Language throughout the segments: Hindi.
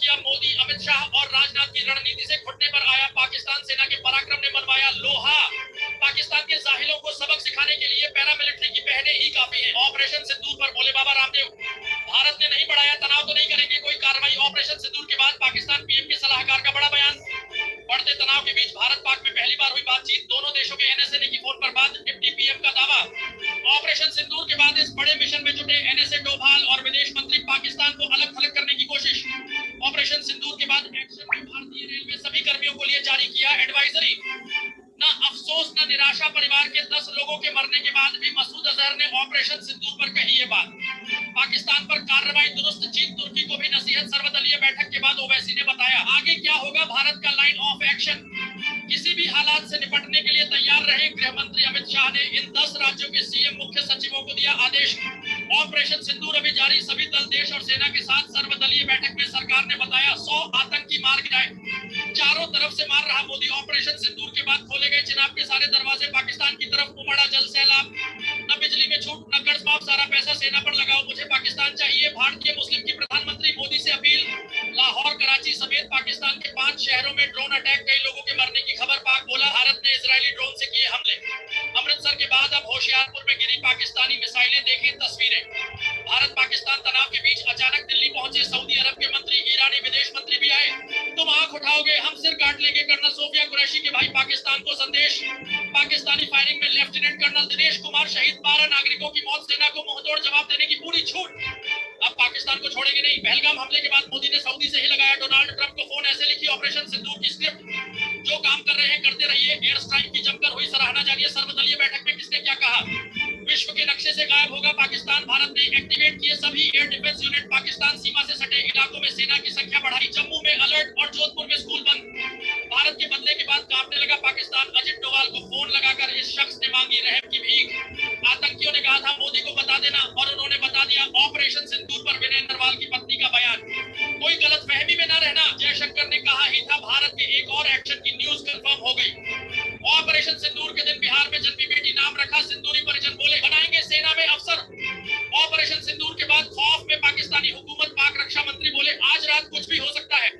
किया मोदी, अमित शाह और राजनाथ की रणनीति से घुटने पर आया पाकिस्तान। सेना के पराक्रम ने मनवाया लोहा। पाकिस्तान के जाहिलों को सबक सिखाने के लिए पैरामिलिट्री की पहले ही काफी है। ऑपरेशन सिंदूर पर बोले बाबा रामदेव, भारत ने नहीं बढ़ाया तनाव तो नहीं करेंगे कोई कार्रवाई। ऑपरेशन सिंदूर के बाद पाकिस्तान पीएम के सलाहकार का बड़ा बयान। बढ़ते तनाव के बीच भारत पाक में पहली बार हुई बातचीत। दोनों देशों के एनएसए ने की फोन पर बात। डिप्टी पीएम का दावा। ऑपरेशन सिंदूर के बाद इस बड़े मिशन में जुटे एनएसए डोभाल और विदेश मंत्री पाकिस्तान को अलग थलग करने की कोशिश। ऑपरेशन सिंदूर के बाद एक्शन में भारतीय रेलवे सभी कर्मियों को लिए जारी किया एडवाइजरी। न अफसोस न निराशा, परिवार के 10 लोगों के मरने के बाद भी मसूद अजहर ने ऑपरेशन सिंदूर पर कही ये बात। पाकिस्तान पर कार्रवाई दुरुस्त, चीन तुर्की को भी नसीहत। सर्वदलीय बैठक के बाद ओवैसी ने बताया आगे क्या होगा भारत का लाइन ऑफ एक्शन। किसी भी हालात से निपटने के लिए तैयार रहे। गृह मंत्री अमित शाह ने इन 10 राज्यों के सीएम मुख्य सचिवों को दिया आदेश। ऑपरेशन सिंदूर अभी जारी, सभी दल देश और सेना के साथ। सर्वदलीय बैठक में सरकार ने बताया 100 आतंकी मार गिराए। चारों तरफ से मार रहा मोदी। ऑपरेशन सिंदूर के बाद खोले गए चिनाब के सारे दरवाजे। पाकिस्तान की तरफ उमड़ा जल सैलाब। न बिजली में छूट न कर्ज माफ, सारा पैसा सेना पर लगाओ, मुझे पाकिस्तान चाहिए। भारतीय मुस्लिम की प्रधानमंत्री मोदी से अपील। लाहौर, कराची समेत पाकिस्तान के 5 शहरों में ड्रोन अटैक, कई लोगों के मरने की खबर। पाक बोला भारत ने इजरायली ड्रोन से किए हमले। अमृतसर के बाद अब होशियारपुर में गिरी पाकिस्तानी मिसाइलें, देखें तस्वीरें। भारत पाकिस्तान तनाव के बीच अचानक दिल्ली पहुंचे सऊदी अरब के मंत्री। ईरानी विदेश मंत्री भी आए। तुम आंख उठाओगे हम सिर काट लेंगे, कर्नल सोफिया कुरैशी के भाई पाकिस्तान को संदेश। पाकिस्तानी फायरिंग में लेफ्टिनेंट कर्नल दिनेश कुमार शहीद। 12 नागरिकों की मौत, सेना को मुंहतोड़ जवाब देने की पूरी छूट। अब पाकिस्तान को छोड़ेंगे नहीं। पहलगाम हमले के बाद मोदी ने सऊदी से ही लगाया डोनाल्ड ट्रंप को फोन। ऐसे लिखी ऑपरेशन सिंदूर की स्क्रिप्ट। जो काम कर रहे हैं करते रहिए। एयर स्ट्राइक की जमकर हुई सराहना जानिए सर्वदलीय बैठक में किसने क्या कहा। विश्व के नक्शे से गायब होगा पाकिस्तान। भारत ने एक्टिवेट किए सभी एयर डिफेंस यूनिट। पाकिस्तान सीमा से सटे इलाकों में सेना की संख्या बढ़ाई। जम्मू में अलर्ट और जोधपुर में स्कूल बंद। भारत के बदले के बाद कांपने लगा पाकिस्तान। अजित डोभाल को फोन लगाकर इस शख्स ने मांगी रहम की भीख। आतंकियों ने कहा था मोदी को बता देना और उन्होंने बता दिया। ऑपरेशन सिंदूर पर विनय नरवाल की पत्नी का बयान। कोई गलतफहमी में न रहना, जयशंकर ने कहा ही था। भारत के एक और एक्शन की न्यूज कंफर्म हो गई। ऑपरेशन सिंदूर के दिन बिहार में जन्मी बेटी, नाम रखा सिंदूरी। परिजन बोले बनाएंगे सेना में अफसर। ऑपरेशन सिंदूर के बाद खौफ में पाकिस्तानी हुकूमत। पाक रक्षा मंत्री बोले आज रात कुछ भी हो सकता है,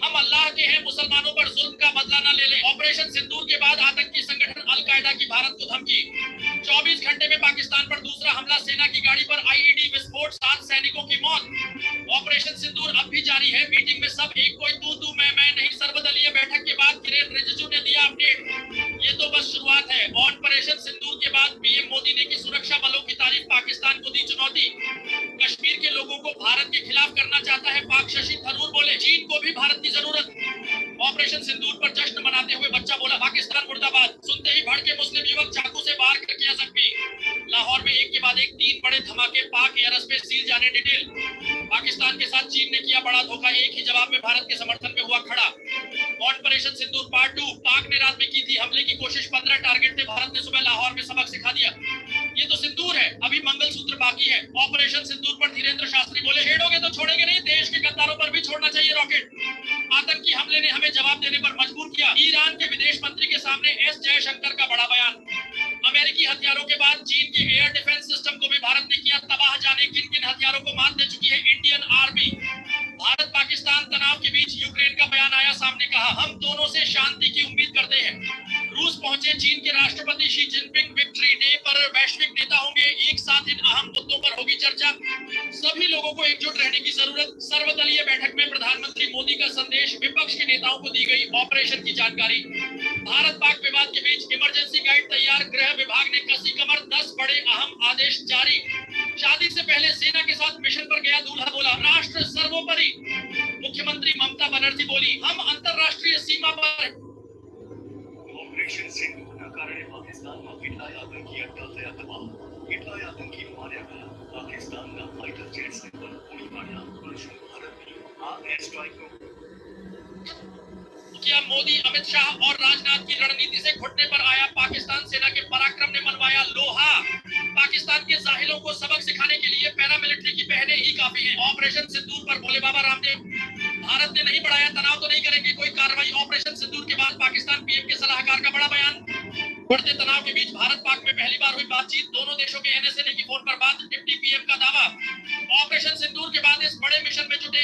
हम अल्लाह के हैं, मुसलमानों पर जुल्म का बदला न ले लें। ऑपरेशन सिंदूर के बाद आतंकी संगठन अलकायदा की भारत को धमकी। 24 घंटे में पाकिस्तान पर दूसरा हमला। सेना की गाड़ी पर आईईडी विस्फोट, 7 सैनिकों की मौत। ऑपरेशन सिंदूर अब भी जारी है। मीटिंग में सब एक, कोई तू मैं नहीं। सर्वदलीय बैठक के बाद किरेन रिजिजू ने दिया अपडेट। ये तो बस शुरुआत है। ऑपरेशन सिंदूर के बाद पीएम मोदी ने की सुरक्षा बलों की तारीफ। पाकिस्तान को दी चुनौती। कश्मीर के लोगों को भारत के खिलाफ करना चाहता है पाक। शशि थरूर बोले चीन को भी भारत की जरूरत। ऑपरेशन सिंदूर पर जश्न मनाते हुए बच्चा बोला पाकिस्तान मुर्दाबाद। सुनते ही भड़के मुस्लिम युवक, चाकू से वार कर किया जख्मी। लाहौर में एक के बाद एक 3 बड़े धमाके। पाक एयर स्पेस सील, जाने डिटेल। पाकिस्तान के साथ चीन ने किया बड़ा धोखा। एक ही जवाब में भारत के समर्थन में हुआ खड़ा। ऑपरेशन सिंदूर पार्ट 2। पाक ने रात में की थी हमले की कोशिश। 15 टारगेट थे। भारत ने सुबह लाहौर में सबक सिखा दिया। ये तो सिंदूर है, अभी मंगलसूत्र बाकी है। ऑपरेशन सिंदूर पर धीरेन्द्र शास्त्री बोले छेड़ोगे तो छोड़ेंगे नहीं, देश के गद्दारों पर भी छोड़ना चाहिए रॉकेट। आतंकी हमले ने हमें जवाब देने पर मजबूर किया। ईरान के विदेश मंत्री के सामने एस जयशंकर का बड़ा बयान। अमेरिकी हथियारों के बाद चीन के एयर डिफेंस सिस्टम को भी भारत ने किया तबाह। जाने किन किन हथियारों को मात दे चुकी है इंडियन आर्मी। भारत पाकिस्तान तनाव के बीच यूक्रेन का बयान आया सामने। कहा हम दोनों से शांति की उम्मीद करते हैं। रूस पहुंचे चीन के राष्ट्रपति शी जिनपिंग। विक्ट्री डे पर वैश्विक नेता होंगे एक साथ। इन अहम मुद्दों पर होगी चर्चा। सभी लोगों को एकजुट रहने की जरूरत। सर्वदलीय बैठक में प्रधानमंत्री मोदी का संदेश। विपक्ष के नेताओं को दी गई ऑपरेशन की जानकारी। भारत पाक विवाद के बीच इमरजेंसी गाइड तैयार। गृह विभाग ने कसी कमर। 10 बड़े अहम आदेश जारी। शादी से पहले सेना के साथ मिशन पर गया दूल्हा बोला राष्ट्र सर्वोपरि। मुख्यमंत्री ममता बनर्जी बोली हम अंतरराष्ट्रीय सीमा पर। ऑपरेशन सिंदूर ના કારણે પાકિસ્તાનમાં કેટલાય આતંકી અટકાયા તબાહ. કેટલાય આતંકી માર્યા ગયા. પાકિસ્તાનના ફાઇટર જેટ્સને પણ ઉડી માર્યા. પણ શું ભારતની આ એર સ્ટ્રાઇકનો किया मोदी, अमित शाह और राजनाथ की रणनीति से घुटने पर आया पाकिस्तान। सेना के पराक्रम ने मनवाया लोहा। पाकिस्तान के जाहिलों को सबक सिखाने के लिए पैरामिलिट्री की पहले ही काफी है। ऑपरेशन सिंदूर पर बोले बाबा रामदेव, भारत ने नहीं बढ़ाया तनाव तो नहीं करेंगे कोई कार्रवाई। ऑपरेशन सिंदूर के बाद पाकिस्तान पीएम के सलाहकार का बड़ा बयान। बढ़ते तनाव के बीच भारत पाक में पहली बार हुई बातचीत। दोनों देशों के एनएसए ने की फोन पर बात। डिप्टी पीएम का दावा। ऑपरेशन सिंदूर के बाद इस बड़े मिशन में जुटे